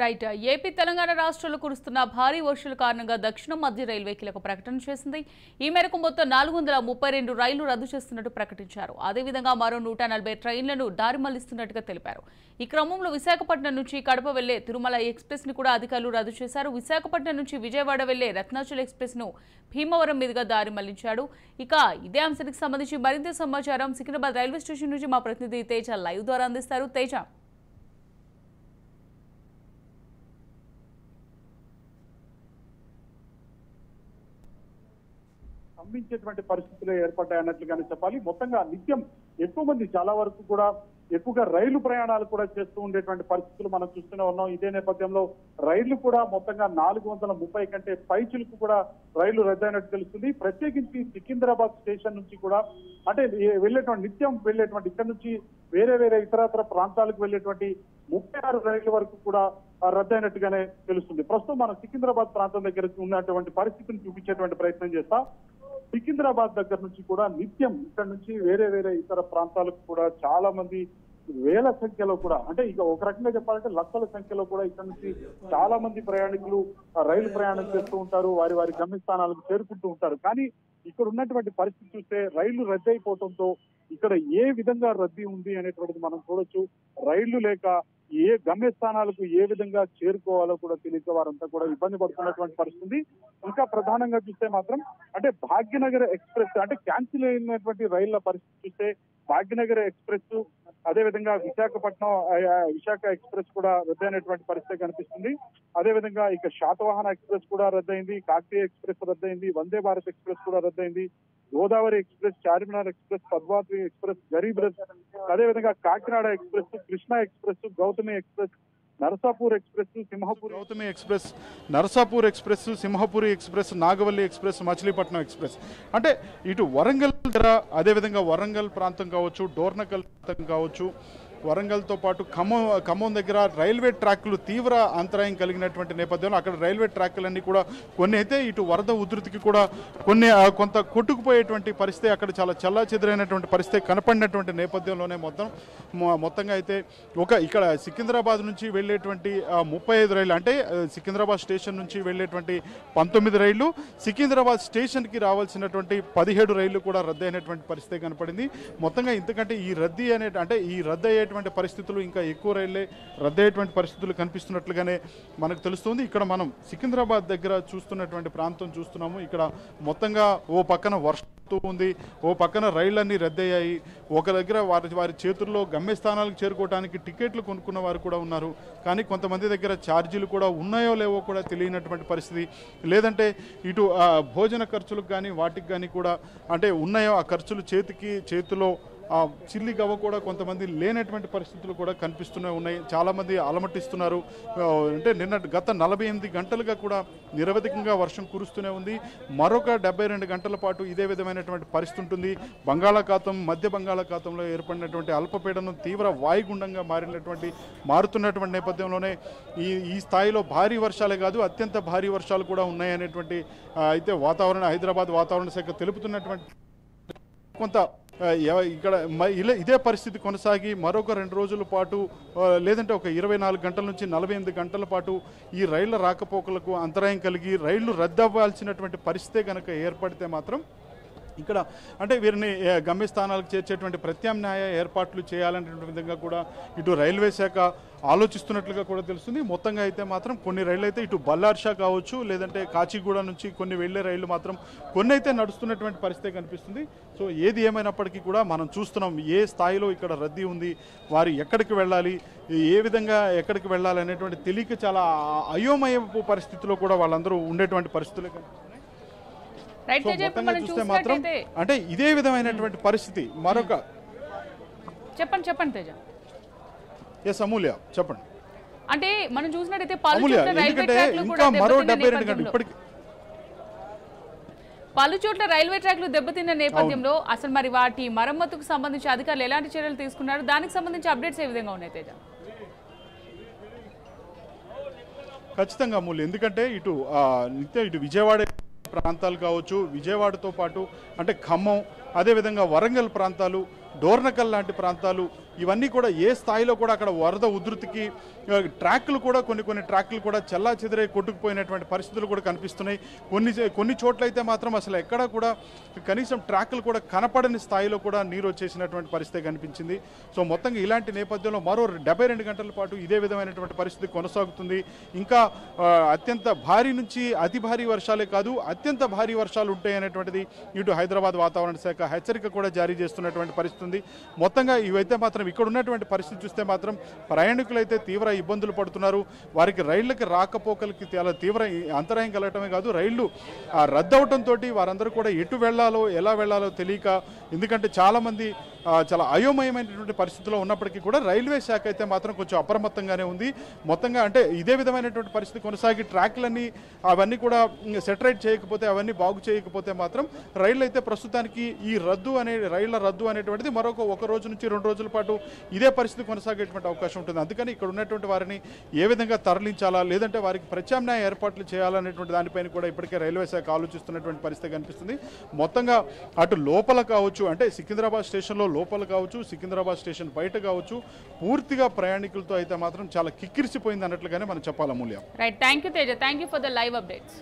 Right. AP Telangana రాష్ట్రాల్లో కురుస్తున్న భారీ వర్షాల కారణంగా దక్షిణ మధ్య రైల్వే కీలక ప్రకటన చేసింది. ఈ మేరకు మొత్తం 432 రైళ్లు రద్దు చేస్తున్నట్టు ప్రకటించారు. అదేవిధంగా మరో 140 ట్రైన్లను దారి మళ్లిస్తున్నట్టుగా తెలిపారు. ఈ క్రమంలో విశాఖపట్నం నుంచి కడప వెళ్లే తిరుమల ఎక్స్ప్రెస్ ని కూడా అధికారులు రద్దు చేశారు. విశాఖపట్నం నుంచి విజయవాడ వెళ్లే రత్నాచల్ ఎక్స్ప్రెస్ ను భీమవరం మీదుగా దారి మళ్లించాడు. ఇక ఇదే అంశానికి సంబంధించి మరింత సమాచారం సికింద్రాబాద్ రైల్వే స్టేషన్ నుంచి మా ప్రతినిధి తేజ లైవ్ ద్వారా అందిస్తారు. తేజ, స్తంభించేటువంటి పరిస్థితులు ఏర్పడ్డాయన్నట్లుగానే చెప్పాలి. మొత్తంగా నిత్యం ఎక్కువ మంది చాలా వరకు కూడా ఎక్కువగా రైలు ప్రయాణాలు కూడా చేస్తూ ఉండేటువంటి పరిస్థితులు మనం చూస్తూనే ఉన్నాం. ఇదే నేపథ్యంలో రైళ్లు కూడా మొత్తంగా 430 కంటే పైచులకు కూడా రైళ్లు రద్దయినట్టు తెలుస్తుంది. ప్రత్యేకించి సికింద్రాబాద్ స్టేషన్ నుంచి కూడా అంటే వెళ్ళేటువంటి నిత్యం వెళ్ళేటువంటి ఇక్కడ నుంచి వేరే ఇతరత్ర ప్రాంతాలకు వెళ్ళేటువంటి 36 రైళ్ల వరకు కూడా రద్దయినట్టుగానే తెలుస్తుంది. ప్రస్తుతం మనం సికింద్రాబాద్ ప్రాంతం దగ్గర ఉన్నటువంటి పరిస్థితిని చూపించేటువంటి ప్రయత్నం చేస్తాం. సికింద్రాబాద్ దగ్గర నుంచి కూడా నిత్యం ఇక్కడ నుంచి వేరే ఇతర ప్రాంతాలకు కూడా చాలా మంది వేల సంఖ్యలో కూడా అంటే ఇక ఒక రకంగా చెప్పాలంటే లక్షల సంఖ్యలో కూడా ఇక్కడ నుంచి చాలా మంది ప్రయాణికులు రైలు ప్రయాణం చేస్తూ ఉంటారు. వారి గమ్యస్థానాలకు చేరుకుంటూ ఉంటారు. కానీ ఇక్కడ ఉన్నటువంటి పరిస్థితి చూస్తే రైళ్లు రద్దు అయిపోవడంతో ఇక్కడ ఏ విధంగా రద్దీ ఉంది అనేటువంటిది మనం చూడొచ్చు. రైళ్లు లేక ఏ గమ్యస్థానాలకు ఏ విధంగా చేరుకోవాలో కూడా తెలియక వారంతా కూడా ఇబ్బంది పడుతున్నటువంటి పరిస్థితి. ఇంకా ప్రధానంగా చూస్తే మాత్రం అంటే భాగ్యనగర్ ఎక్స్ప్రెస్ అంటే క్యాన్సిల్ అయినటువంటి రైళ్ల పరిస్థితి చూస్తే భాగ్యనగర్ ఎక్స్ప్రెస్ అదేవిధంగా విశాఖ ఎక్స్ప్రెస్ కూడా రద్దయినటువంటి పరిస్థితి కనిపిస్తుంది. అదేవిధంగా ఇక శాతవాహన ఎక్స్ప్రెస్ కూడా రద్దయింది, కాకతీయ ఎక్స్ప్రెస్ రద్దయింది, వందే భారత్ ఎక్స్ప్రెస్ కూడా రద్దయింది, Godavari express, Charminar express, Padmavati express, Garib Rath, అదేవిధంగా Kakinada express, Krishna express, Gautami express, Narsapur express, Simhapuri express, Nagavalli express, Machilipatnam express అంటే ఇటు వరంగల్ దగ్గర అదేవిధంగా వరంగల్ ప్రాంతం కావచ్చు, డోర్నకల్ ప్రాంతం కావచ్చు, వరంగల్తో పాటు ఖమ్మం దగ్గర రైల్వే ట్రాక్లు తీవ్ర అంతరాయం కలిగినటువంటి నేపథ్యంలో అక్కడ రైల్వే ట్రాక్లన్నీ కూడా కొన్ని అయితే ఇటు వరద ఉధృతికి కూడా కొంత కొట్టుకుపోయేటువంటి పరిస్థితి అక్కడ చాలా చెల్లాచెదురైనటువంటి పరిస్థితి కనపడినటువంటి నేపథ్యంలోనే మొత్తంగా అయితే ఇక్కడ సికింద్రాబాద్ నుంచి వెళ్ళేటువంటి 35 రైళ్లు అంటే సికింద్రాబాద్ స్టేషన్ నుంచి వెళ్ళేటువంటి 19 రైళ్లు, సికింద్రాబాద్ స్టేషన్కి రావాల్సినటువంటి 17 రైళ్లు కూడా రద్దయినటువంటి పరిస్థితి కనపడింది. మొత్తంగా ఇంతకంటే ఈ రద్దు అయ్యేటువంటి పరిస్థితులు ఇంకా ఎక్కువ రైళ్లే రద్దయ్యేటువంటి పరిస్థితులు కనిపిస్తున్నట్లుగానే మనకు తెలుస్తుంది. ఇక్కడ మనం సికింద్రాబాద్ దగ్గర చూస్తున్నటువంటి ప్రాంతం చూస్తున్నాము. ఇక్కడ మొత్తంగా ఓ పక్కన వర్షం ఉంది, ఓ పక్కన రైళ్లన్నీ రద్దయ్యాయి. ఒక దగ్గర వారి చేతుల్లో గమ్యస్థానాలకు చేరుకోవడానికి టికెట్లు కొనుక్కున్న వారు కూడా ఉన్నారు. కానీ కొంతమంది దగ్గర ఛార్జీలు కూడా ఉన్నాయో లేవో కూడా తెలియనటువంటి పరిస్థితి. లేదంటే ఇటు భోజన ఖర్చులకు కానీ వాటికి కానీ కూడా అంటే ఉన్నాయో ఆ ఖర్చులు చేతిలో చిల్లి గవ్వ కూడా కొంతమంది లేనటువంటి పరిస్థితులు కూడా కనిపిస్తూనే ఉన్నాయి. చాలామంది అలమటిస్తున్నారు. అంటే గత 48 గంటలుగా కూడా నిరవధికంగా వర్షం కురుస్తూనే ఉంది. మరొక 72 గంటల పాటు ఇదే విధమైనటువంటి పరిస్థితి ఉంటుంది. మధ్య బంగాళాఖాతంలో ఏర్పడినటువంటి అల్పపీడనం తీవ్ర వాయుగుండంగా మారుతున్నటువంటి నేపథ్యంలోనే ఈ స్థాయిలో భారీ వర్షాలే కాదు అత్యంత భారీ వర్షాలు కూడా ఉన్నాయనేటువంటి అయితే హైదరాబాద్ వాతావరణ శాఖ తెలుపుతున్నటువంటి కొంత ఇక్కడ ఇదే పరిస్థితి కొనసాగి మరొక 2 రోజుల పాటు లేదంటే ఒక 24 గంటల నుంచి 48 గంటల పాటు ఈ రైళ్ల రాకపోకలకు అంతరాయం కలిగి రైళ్లు రద్దవ్వాల్సినటువంటి పరిస్థితే కనుక ఏర్పడితే మాత్రం ఇక్కడ అంటే వీరిని గమ్యస్థానాలకు చేర్చేటువంటి ప్రత్యామ్నాయ ఏర్పాట్లు చేయాలనేటువంటి విధంగా కూడా ఇటు రైల్వే శాఖ ఆలోచిస్తున్నట్లుగా కూడా తెలుస్తుంది. మొత్తంగా అయితే మాత్రం కొన్ని రైళ్లు అయితే ఇటు బల్లార్షా కావచ్చు లేదంటే కాచిగూడ నుంచి కొన్ని వెళ్లే రైళ్లు మాత్రం కొన్ని అయితే నడుస్తున్నటువంటి పరిస్థితి కనిపిస్తుంది. సో ఏది ఏమైనప్పటికీ కూడా మనం చూస్తున్నాం ఏ స్థాయిలో ఇక్కడ రద్దీ ఉంది, వారు ఎక్కడికి వెళ్ళాలి, ఏ విధంగా ఎక్కడికి వెళ్ళాలి అనేటువంటి తెలియక చాలా అయోమయపు పరిస్థితిలో కూడా వాళ్ళందరూ ఉండేటువంటి పరిస్థితులే కనిపిస్తున్నాయి. చూస్తే మాత్రం అంటే ఇదే విధమైనటువంటి పరిస్థితి మరొక చెప్పండి తేజ. ఎస్ అమూల్య చెప్పండి. అంటే మనం చూసినట్టయితే పలు చోట్ల రైల్వే ట్రాక్లు దెబ్బతిన్న నేపథ్యంలో అసలు మరి వాటి మరమ్మతుకు సంబంధించి అధికారులు ఎలాంటి చర్యలు తీసుకున్నారు, దానికి సంబంధించి అప్డేట్స్ ఏ విధంగా ఉన్నాయి తేజ? ఖచ్చితంగా అమూల్య, ఎందుకంటే ఇటు విజయవాడ ప్రాంతాలు కావచ్చు, విజయవాడతో పాటు అంటే ఖమ్మం, అదేవిధంగా వరంగల్ ప్రాంతాలు, డోర్నకల్ లాంటి ప్రాంతాలు ఇవన్నీ కూడా ఏ స్థాయిలో కూడా అక్కడ వరద ఉధృతికి ట్రాక్లు కూడా కొన్ని ట్రాక్లు కూడా చెల్లా చెదిరై కొట్టుకుపోయినటువంటి పరిస్థితులు కూడా కనిపిస్తున్నాయి. కొన్ని చోట్ల అయితే మాత్రం అసలు ఎక్కడా కూడా కనీసం ట్రాక్లు కూడా కనపడని స్థాయిలో కూడా నీరు వచ్చేసినటువంటి పరిస్థితి కనిపించింది. సో మొత్తంగా ఇలాంటి నేపథ్యంలో మరో 72 గంటల పాటు ఇదే విధమైనటువంటి పరిస్థితి కొనసాగుతుంది. ఇంకా అత్యంత భారీ నుంచి అతి భారీ వర్షాలే కాదు, అత్యంత భారీ వర్షాలు ఉంటాయనేటువంటిది ఇటు హైదరాబాద్ వాతావరణ శాఖ హెచ్చరిక కూడా జారీ చేస్తున్నటువంటి పరిస్థితి ఉంది. మొత్తంగా ఇవైతే మాత్రం ఇక్కడ ఉన్నటువంటి పరిస్థితి చూస్తే మాత్రం ప్రయాణికులు అయితే తీవ్ర ఇబ్బందులు పడుతున్నారు. వారికి రైళ్లకి రాకపోకలకి చాలా తీవ్ర అంతరాయం కలగటమే కాదు, రైళ్లు రద్దవటంతో వారందరూ కూడా ఎటు వెళ్లాలో ఎలా వెళ్లాలో తెలియక, ఎందుకంటే చాలామంది చాలా అయోమయమైనటువంటి పరిస్థితిలో ఉన్నప్పటికీ కూడా రైల్వే శాఖ అయితే మాత్రం కొంచెం అప్రమత్తంగానే ఉంది. మొత్తంగా అంటే ఇదే విధమైనటువంటి పరిస్థితి కొనసాగి ట్రాక్లన్నీ అవన్నీ కూడా సెటరేట్ చేయకపోతే, అవన్నీ బాగు చేయకపోతే మాత్రం రైళ్ళు అయితే ప్రస్తుతానికి ఈ రైళ్ల రద్దు అనేటువంటిది మరొక 1 రోజు నుంచి 2 రోజుల పాటు ఇదే పరిస్థితి కొనసాగేటువంటి అవకాశం ఉంటుంది. అందుకని ఇక్కడ ఉన్నటువంటి వారిని ఏ విధంగా తరలించాలా, లేదంటే వారికి ప్రత్యామ్నాయ ఏర్పాట్లు చేయాలనేటువంటి దానిపైన కూడా ఇప్పటికే రైల్వే శాఖ ఆలోచిస్తున్నటువంటి పరిస్థితి కనిపిస్తుంది. మొత్తంగా అటు లోపల కావచ్చు, అంటే సికింద్రాబాద్ స్టేషన్లో లోపల కావచ్చు, సికింద్రాబాద్ స్టేషన్ బయట కావచ్చు, పూర్తిగా ప్రయాణికులతో అయితే మాత్రం చాలా కిక్కిరిసిపోయింది అన్నట్లుగానే మనం చెప్పాలి. Amulya. Right, thank you Teja, thank you for the live updates.